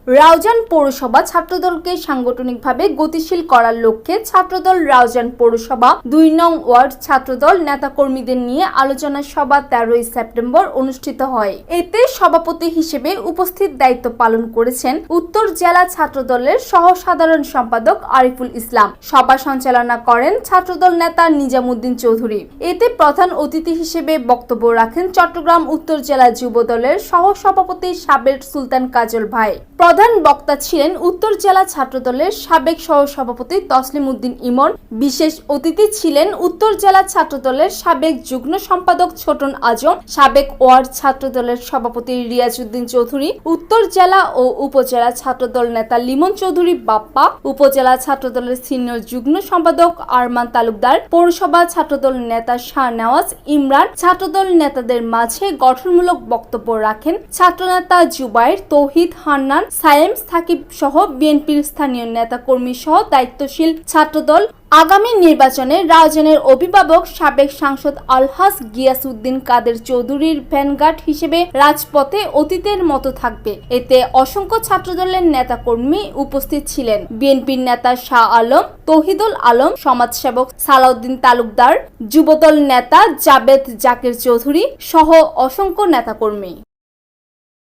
রাউজান পৌরসভা ছাত্রদলকে সাংগঠনিকভাবে গতিশীল করার লক্ষ্যে ছাত্রদল রাউজান পৌরসভা ২ নং ওয়ার্ড ছাত্রদল নেতাকর্মীদের নিয়ে আলোচনা সভা ১৩ সেপ্টেম্বর অনুষ্ঠিত হয়। এতে সভাপতি হিসেবে উপস্থিত দায়িত্ব পালন করেছেন উত্তর জেলা ছাত্রদলের সহ সাধারণ সম্পাদক আরিফুল ইসলাম। সভা সঞ্চালনা করেন ছাত্রদল নেতা নিজামুদ্দিন চৌধুরী। এতে প্রধান অতিথি হিসেবে বক্তব্য রাখেন চট্টগ্রাম উত্তর জেলা যুব দলের সহ সভাপতি সাবের সুলতান কাজল ভাই। প্রধান বক্তা ছিলেন উত্তর জেলা ছাত্রদলের সাবেক সহ সভাপতি তসলিম উদ্দিন ইমন। বিশেষ অতিথি ছিলেন উত্তর জেলা ছাত্রদলের সাবেক যুগ্ম সম্পাদক ছোটন আজম, সাবেক ওয়ার্ড ছাত্রদলের সভাপতি রিয়াজউদ্দিন চৌধুরী, উত্তর জেলা ও উপজেলা ছাত্রদল নেতা লিমন চৌধুরী বাপ্পা, উপজেলা ছাত্রদলের সিনিয়র যুগ্ম সম্পাদক আরমান তালুকদার, পৌরসভা ছাত্রদল নেতা শাহনেওয়াজ ইমরান। ছাত্রদল নেতাদের মাঝে গঠনমূলক বক্তব্য রাখেন ছাত্রনেতা জুবাইর, তৌহিদ, হান্নান, সায়েম, সাকিব সহ বিএনপির স্থানীয় নেতাকর্মী সহ দায়িত্বশীল ছাত্রদল। আগামী নির্বাচনে রাউজানের অভিভাবক সাবেক সাংসদ আলহাজ গিয়াসউদ্দিন কাদের চৌধুরীর ভ্যানগার্ড হিসেবে রাজপথে অতীতের মতো থাকবে। এতে অসংখ্য ছাত্রদলের নেতাকর্মী উপস্থিত ছিলেন। বিএনপির নেতা শাহ আলম, তৌহিদুল আলম, সমাজসেবক সালাউদ্দিন তালুকদার, যুবদল নেতা জাবেদ জাকির চৌধুরী সহ অসংখ্য নেতাকর্মী।